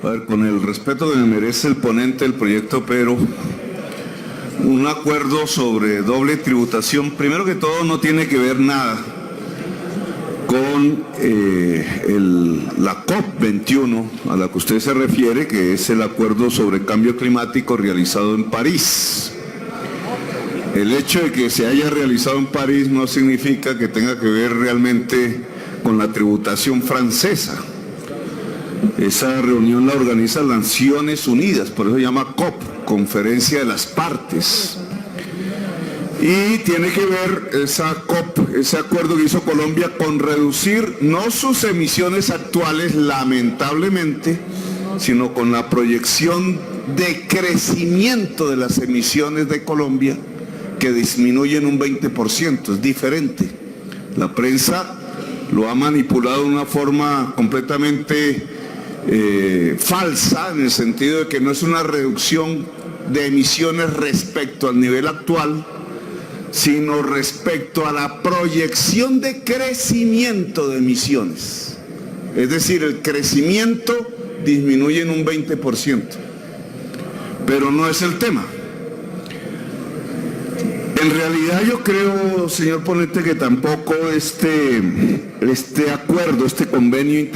A ver, con el respeto que me merece el ponente del proyecto, pero un acuerdo sobre doble tributación, primero que todo, no tiene que ver nada con la COP21 a la que usted se refiere, que es el acuerdo sobre cambio climático realizado en París. El hecho de que se haya realizado en París no significa que tenga que ver realmente con la tributación francesa. Esa reunión la organiza las Naciones Unidas, por eso se llama COP, Conferencia de las Partes. Y tiene que ver esa COP, ese acuerdo que hizo Colombia con reducir no sus emisiones actuales, lamentablemente, sino con la proyección de crecimiento de las emisiones de Colombia, que disminuyen un 20%, es diferente. La prensa lo ha manipulado de una forma completamente falsa, en el sentido de que no es una reducción de emisiones respecto al nivel actual, sino respecto a la proyección de crecimiento de emisiones. Es decir, el crecimiento disminuye en un 20%, pero no es el tema. En realidad yo creo, señor ponente, que tampoco este acuerdo, este convenio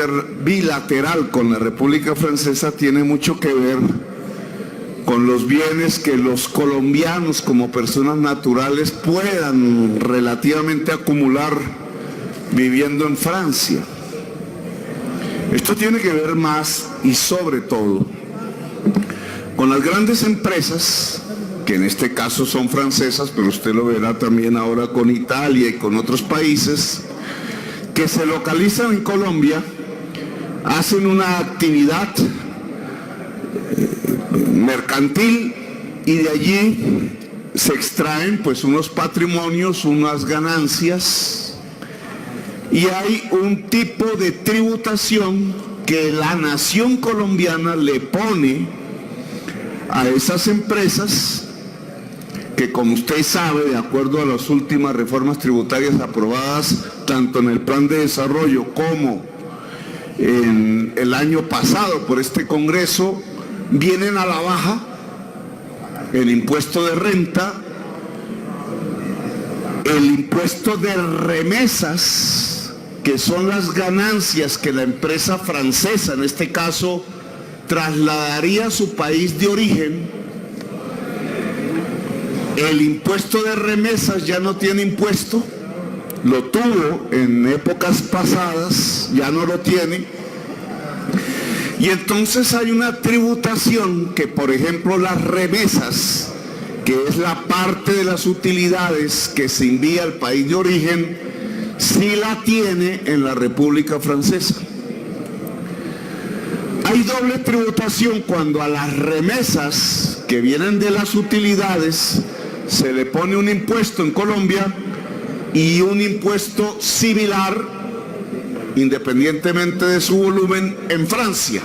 bilateral con la República Francesa tiene mucho que ver con los bienes que los colombianos como personas naturales puedan relativamente acumular viviendo en Francia. Esto tiene que ver más y sobre todo con las grandes empresas, que en este caso son francesas, pero usted lo verá también ahora con Italia y con otros países, que se localizan en Colombia, hacen una actividad mercantil y de allí se extraen pues unos patrimonios, unas ganancias, y hay un tipo de tributación que la nación colombiana le pone a esas empresas que, como usted sabe, de acuerdo a las últimas reformas tributarias aprobadas tanto en el Plan de Desarrollo como en el año pasado por este Congreso, vienen a la baja el impuesto de renta, el impuesto de remesas, que son las ganancias que la empresa francesa, en este caso, trasladaría a su país de origen. El impuesto de remesas ya no tiene impuesto, lo tuvo en épocas pasadas, ya no lo tiene. Y entonces hay una tributación que, por ejemplo, las remesas, que es la parte de las utilidades que se envía al país de origen, sí la tiene en la República Francesa. Hay doble tributación cuando a las remesas que vienen de las utilidades se le pone un impuesto en Colombia y un impuesto similar, independientemente de su volumen, en Francia.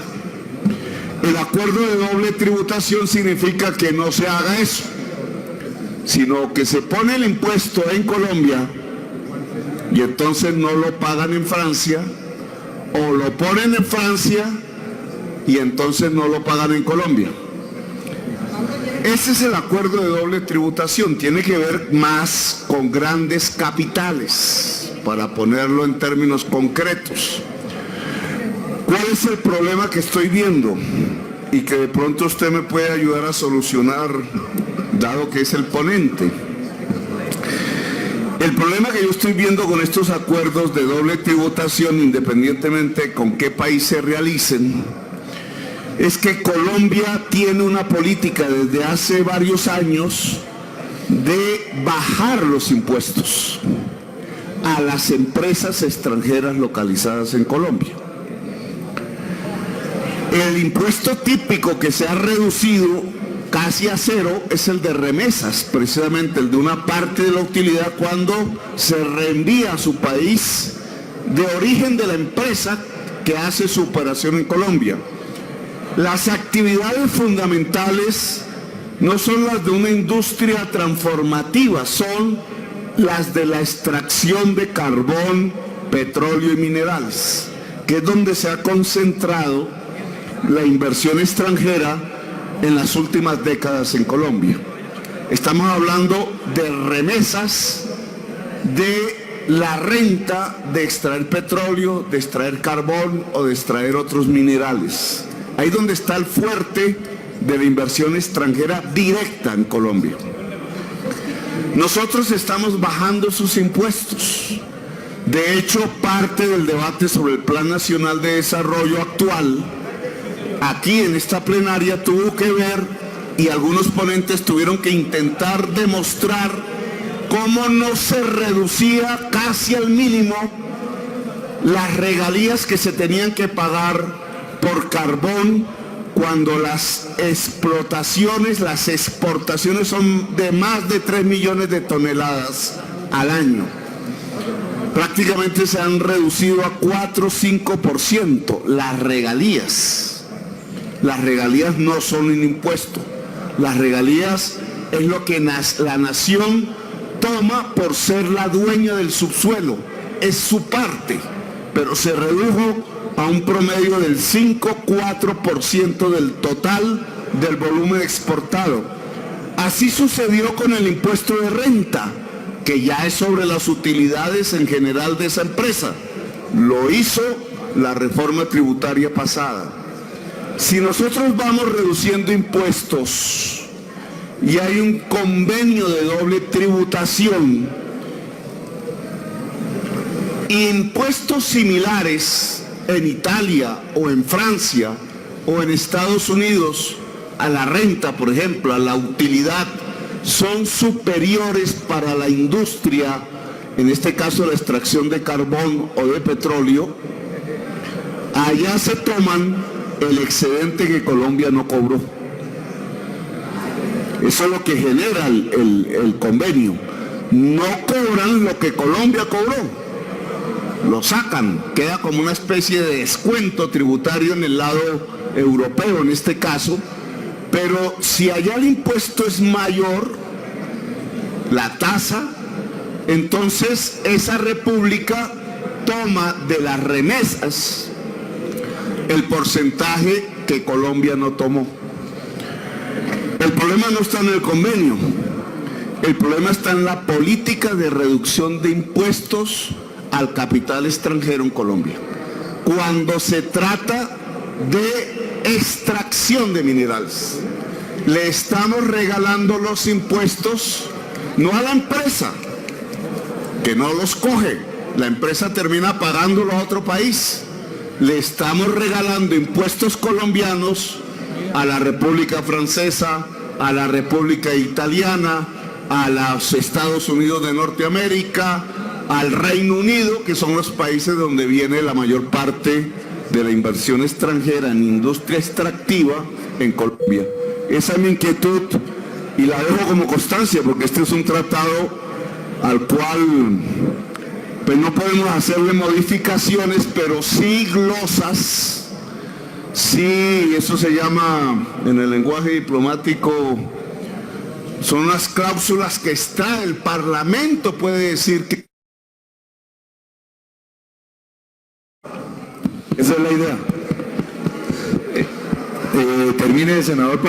El acuerdo de doble tributación significa que no se haga eso, sino que se pone el impuesto en Colombia y entonces no lo pagan en Francia, o lo ponen en Francia y entonces no lo pagan en Colombia. Ese es el acuerdo de doble tributación, tiene que ver más con grandes capitales, para ponerlo en términos concretos. ¿Cuál es el problema que estoy viendo y que de pronto usted me puede ayudar a solucionar, dado que es el ponente? El problema que yo estoy viendo con estos acuerdos de doble tributación, independientemente con qué país se realicen, es que Colombia tiene una política desde hace varios años de bajar los impuestos a las empresas extranjeras localizadas en Colombia. El impuesto típico que se ha reducido casi a cero es el de remesas, precisamente el de una parte de la utilidad cuando se reenvía a su país de origen de la empresa que hace su operación en Colombia. Las actividades fundamentales no son las de una industria transformativa, son las de la extracción de carbón, petróleo y minerales, que es donde se ha concentrado la inversión extranjera en las últimas décadas en Colombia. Estamos hablando de remesas, de la renta de extraer petróleo, de extraer carbón o de extraer otros minerales. Ahí donde está el fuerte de la inversión extranjera directa en Colombia. Nosotros estamos bajando sus impuestos. De hecho, parte del debate sobre el Plan Nacional de Desarrollo actual, aquí en esta plenaria, tuvo que ver, y algunos ponentes tuvieron que intentar demostrar cómo no se reducía casi al mínimo las regalías que se tenían que pagar por carbón cuando las explotaciones, las exportaciones son de más de 3 millones de toneladas al año. Prácticamente se han reducido a 4 o 5% las regalías. Las regalías no son un impuesto. Las regalías es lo que la nación toma por ser la dueña del subsuelo. Es su parte, pero se redujo a un promedio del 5-4% del total del volumen exportado. Así sucedió con el impuesto de renta, que ya es sobre las utilidades en general de esa empresa. Lo hizo la reforma tributaria pasada. Si nosotros vamos reduciendo impuestos y hay un convenio de doble tributación, impuestos similares en Italia o en Francia o en Estados Unidos a la renta, por ejemplo, a la utilidad, son superiores para la industria, en este caso la extracción de carbón o de petróleo, allá se toman el excedente que Colombia no cobró. Eso es lo que genera el convenio. No cobran lo que Colombia cobró, lo sacan, queda como una especie de descuento tributario en el lado europeo en este caso, pero si allá el impuesto es mayor, la tasa, entonces esa república toma de las remesas el porcentaje que Colombia no tomó. El problema no está en el convenio, el problema está en la política de reducción de impuestos al capital extranjero en Colombia. Cuando se trata de extracción de minerales, le estamos regalando los impuestos no a la empresa, que no los coge, la empresa termina pagándolo a otro país. Le estamos regalando impuestos colombianos a la República Francesa, a la República Italiana, a los Estados Unidos de Norteamérica, al Reino Unido, que son los países donde viene la mayor parte de la inversión extranjera en industria extractiva en Colombia. Esa es mi inquietud y la dejo como constancia, porque este es un tratado al cual pues no podemos hacerle modificaciones, pero sí glosas, sí, eso se llama en el lenguaje diplomático, son unas cláusulas que extrae el Parlamento, puede decir que esa es la idea. Termine, senador,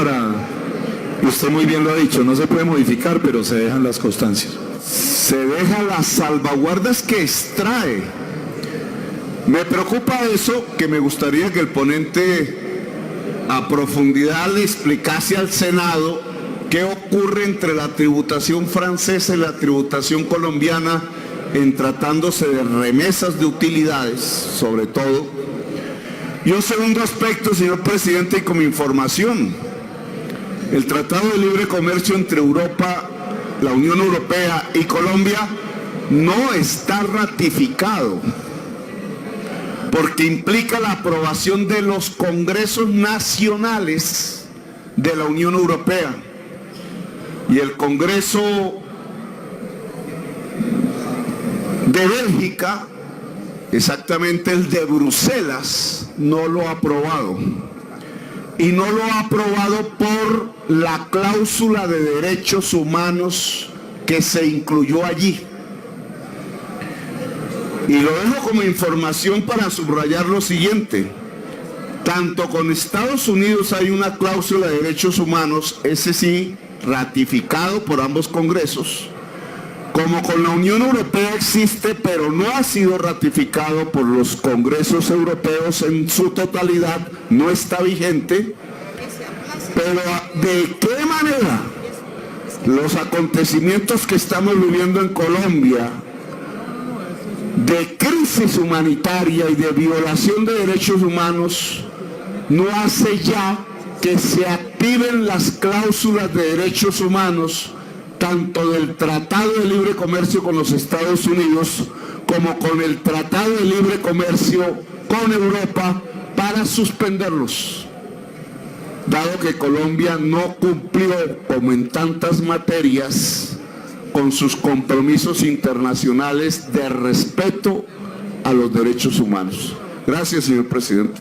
usted muy bien lo ha dicho, no se puede modificar, pero se dejan las constancias. Se deja las salvaguardas que extrae. Me preocupa eso, que me gustaría que el ponente a profundidad le explicase al Senado qué ocurre entre la tributación francesa y la tributación colombiana en tratándose de remesas de utilidades, sobre todo. Y un segundo aspecto, señor presidente, y como información, el Tratado de Libre Comercio entre Europa, la Unión Europea y Colombia no está ratificado, porque implica la aprobación de los congresos nacionales de la Unión Europea. Y el Congreso de Bélgica, exactamente el de Bruselas, no lo ha aprobado. Y no lo ha aprobado por la cláusula de derechos humanos que se incluyó allí. Y lo dejo como información para subrayar lo siguiente. Tanto con Estados Unidos hay una cláusula de derechos humanos, ese sí, ratificado por ambos congresos, como con la Unión Europea existe, pero no ha sido ratificado por los congresos europeos en su totalidad, no está vigente. Pero ¿de qué manera los acontecimientos que estamos viviendo en Colombia, de crisis humanitaria y de violación de derechos humanos, no hace ya que se activen las cláusulas de derechos humanos, tanto del Tratado de Libre Comercio con los Estados Unidos, como con el Tratado de Libre Comercio con Europa, para suspenderlos? Dado que Colombia no cumplió, como en tantas materias, con sus compromisos internacionales de respeto a los derechos humanos. Gracias, señor presidente.